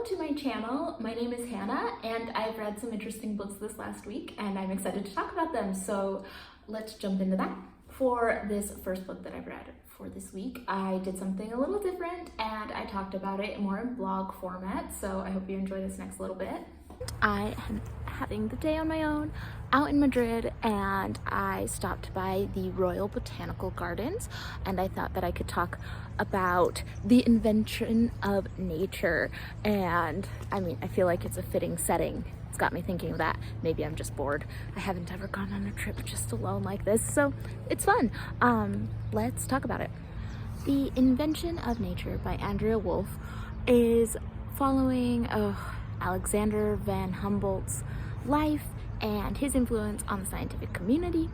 to my channel. My name is Hannah and I've read some interesting books this last week and I'm excited to talk about them. So let's jump into that. For this first book that I've read for this week, I did something a little different and I talked about it more in blog format. So I hope you enjoy this next little bit. I am having the day on my own out in Madrid and I stopped by the Royal Botanical Gardens and I thought that I could talk about the invention of nature. And I mean, I feel like it's a fitting setting. It's got me thinking of that. Maybe I'm just bored. I haven't ever gone on a trip just alone like this, so it's fun. Let's talk about it. The Invention of Nature by Andrea Wolf is following Alexander von Humboldt's life and his influence on the scientific community.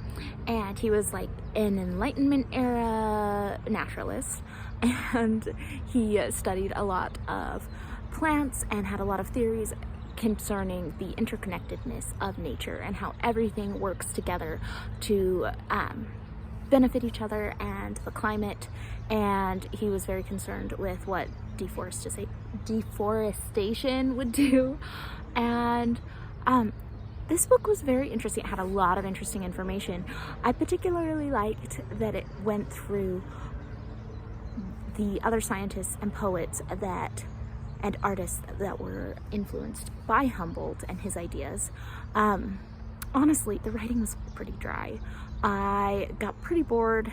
And he was like an Enlightenment era naturalist, and he studied a lot of plants and had a lot of theories concerning the interconnectedness of nature and how everything works together to benefit each other and the climate. And he was very concerned with what deforestation would do. And this book was very interesting. It had a lot of interesting information. I particularly liked that it went through the other scientists and poets and artists that were influenced by Humboldt and his ideas. Honestly, the writing was pretty dry. I got pretty bored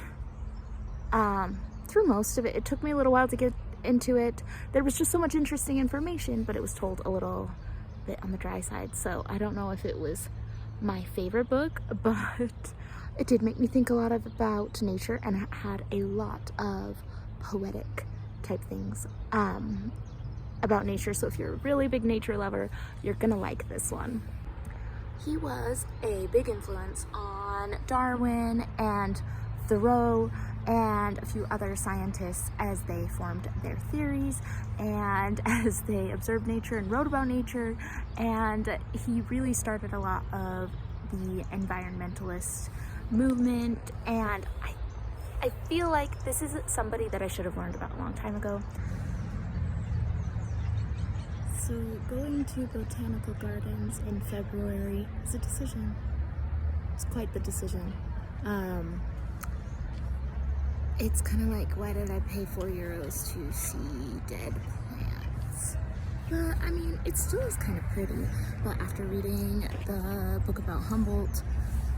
through most of it. It took me a little while to get into it. There was just so much interesting information, but it was told a little bit on the dry side. So I don't know if it was my favorite book, but it did make me think a lot about nature and it had a lot of poetic type things about nature. So if you're a really big nature lover, you're gonna like this one. He was a big influence on Darwin and Thoreau and a few other scientists as they formed their theories and as they observed nature and wrote about nature. And he really started a lot of the environmentalist movement. And I feel like this is somebody that I should have learned about a long time ago. So going to botanical gardens in February is a decision. It's quite the decision. It's kind of like, why did I pay €4 to see dead plants? But I mean, it still is kind of pretty. But after reading the book about Humboldt,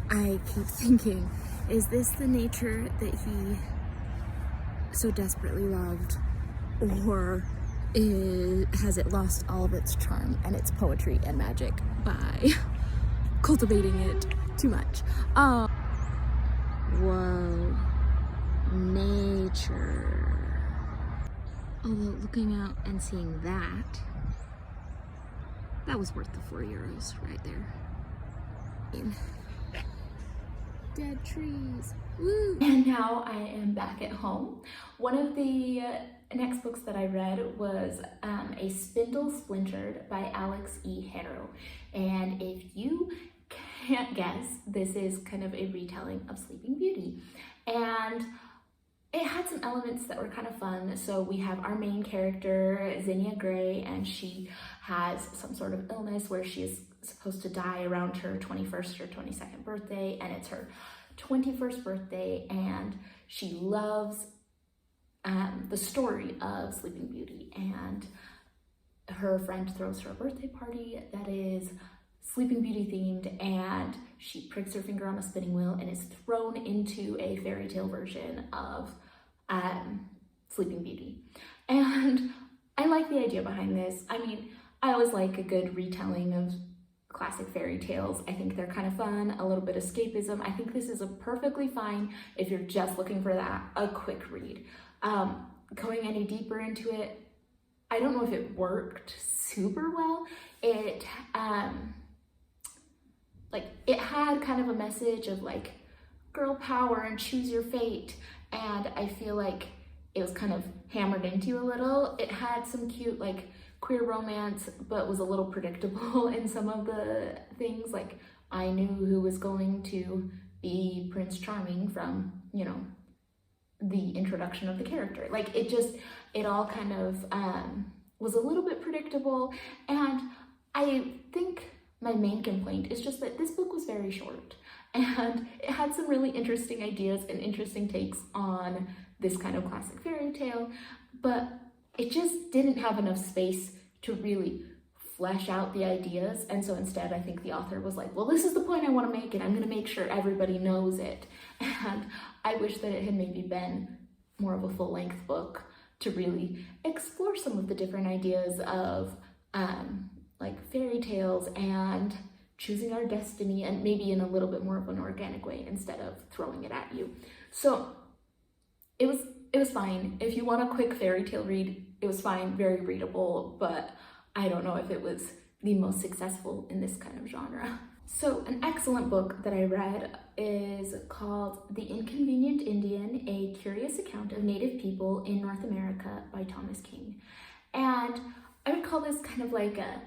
I keep thinking, is this the nature that he so desperately loved? Or has it lost all of its charm and its poetry and magic by cultivating it too much? Whoa. Nature. Although looking out and seeing that was worth the €4 right there. Dead trees. Woo! And now I am back at home. One of the next books that I read was a Spindle Splintered by Alex E. Harrow. And if you can't guess, this is kind of a retelling of Sleeping Beauty. And it had some elements that were kind of fun. So we have our main character, Zinnia Gray, and she has some sort of illness where she is supposed to die around her 21st or 22nd birthday, and it's her 21st birthday, and she loves the story of Sleeping Beauty, and her friend throws her a birthday party that is Sleeping Beauty themed, and she pricks her finger on a spinning wheel and is thrown into a fairy tale version of Sleeping Beauty. And I like the idea behind this. I mean, I always like a good retelling of classic fairy tales. I think they're kind of fun, a little bit of escapism. I think this is a perfectly fine, if you're just looking for that, a quick read. Going any deeper into it, I don't know if it worked super well. It had kind of a message of like girl power and choose your fate, and I feel like it was kind of hammered into you a little. It had some cute like queer romance, but was a little predictable in some of the things. Like I knew who was going to be Prince Charming from, you know, the introduction of the character. Like it all kind of was a little bit predictable, and I think my main complaint is just that this book was very short, and it had some really interesting ideas and interesting takes on this kind of classic fairy tale, but it just didn't have enough space to really flesh out the ideas. And so instead, I think the author was like, well, this is the point I want to make, and I'm going to make sure everybody knows it. And I wish that it had maybe been more of a full-length book to really explore some of the different ideas of like fairy tales and choosing our destiny, and maybe in a little bit more of an organic way instead of throwing it at you. So it was fine. If you want a quick fairy tale read, it was fine, very readable, but I don't know if it was the most successful in this kind of genre. So an excellent book that I read is called The Inconvenient Indian, A Curious Account of Native People in North America by Thomas King. And I would call this kind of like a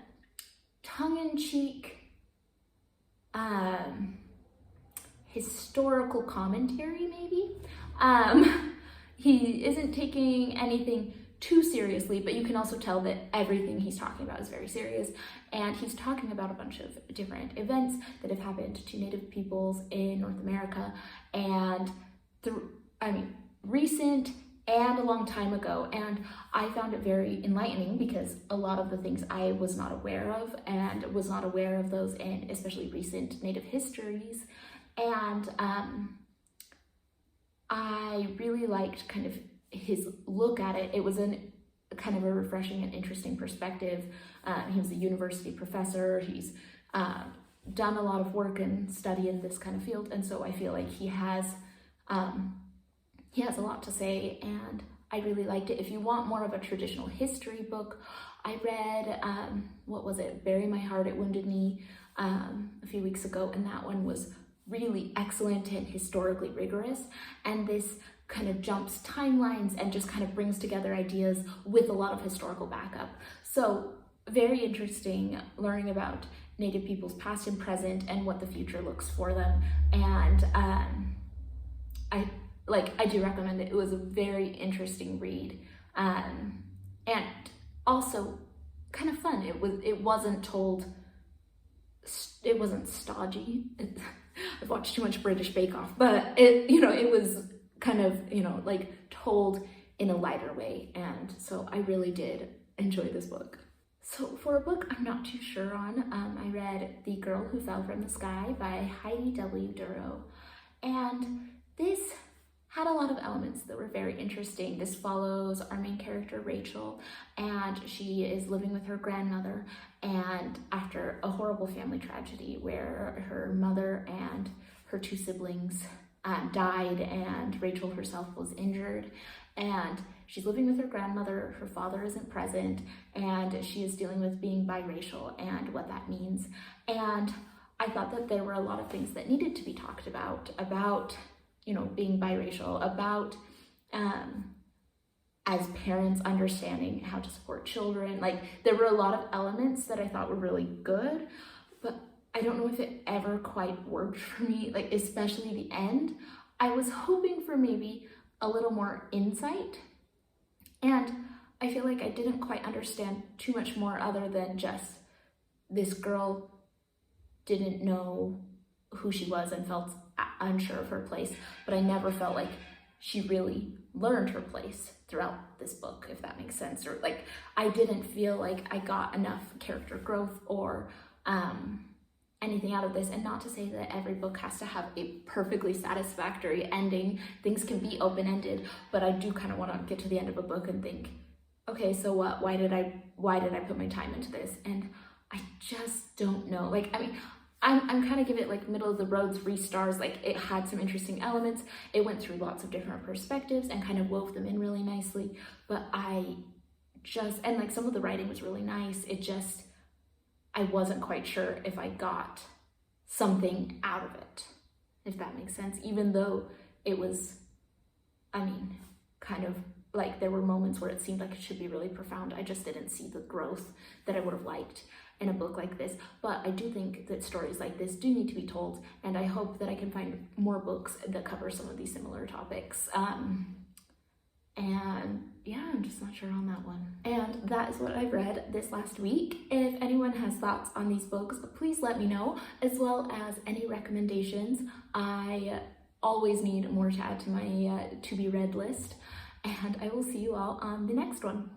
tongue-in-cheek historical commentary, maybe. He isn't taking anything too seriously, but you can also tell that everything he's talking about is very serious, and he's talking about a bunch of different events that have happened to Native peoples in North America, and recent and a long time ago. And I found it very enlightening because a lot of the things I was not aware of, and was not aware of those in especially recent Native histories, and I really liked kind of his look at it. It was kind of a refreshing and interesting perspective. He was a university professor. He's done a lot of work and study in this kind of field, and so I feel like he has a lot to say, and I really liked it. If you want more of a traditional history book, I read Bury My Heart at Wounded Knee a few weeks ago, and that one was really excellent and historically rigorous, and this kind of jumps timelines and just kind of brings together ideas with a lot of historical backup. So very interesting learning about Native peoples past and present and what the future looks for them. And I do recommend it. It was a very interesting read, and also kind of fun. It wasn't stodgy. I've watched too much British Bake Off, but it was kind of, told in a lighter way. And so I really did enjoy this book. So for a book I'm not too sure on, I read The Girl Who Fell from the Sky by Heidi W. Duro. And this had a lot of elements that were very interesting. This follows our main character, Rachel, and she is living with her grandmother, and after a horrible family tragedy where her mother and her two siblings died, and Rachel herself was injured, and she's living with her grandmother. Her father isn't present, and she is dealing with being biracial and what that means. And I thought that there were a lot of things that needed to be talked about being biracial, about as parents understanding how to support children. There were a lot of elements that I thought were really good, but I don't know if it ever quite worked for me, especially the end. I was hoping for maybe a little more insight, and I feel like I didn't quite understand too much more other than just this girl didn't know who she was and felt unsure of her place, but I never felt like she really learned her place throughout this book, if that makes sense. Or I didn't feel like I got enough character growth or anything out of this. And not to say that every book has to have a perfectly satisfactory ending. Things can be open-ended, but I do kind of want to get to the end of a book and think, okay, so what? Why did I put my time into this? And I just don't know. I'm kind of giving it middle of the road, 3 stars. It had some interesting elements. It went through lots of different perspectives and kind of wove them in really nicely. But some of the writing was really nice. I wasn't quite sure if I got something out of it, if that makes sense. Even though it was, there were moments where it seemed like it should be really profound. I just didn't see the growth that I would have liked in a book like this. But I do think that stories like this do need to be told, and I hope that I can find more books that cover some of these similar topics. And yeah, I'm just not sure on that one. And that is what I've read this last week. If anyone has thoughts on these books, please let me know, as well as any recommendations. I always need more to add to my to be read list. And I will see you all on the next one.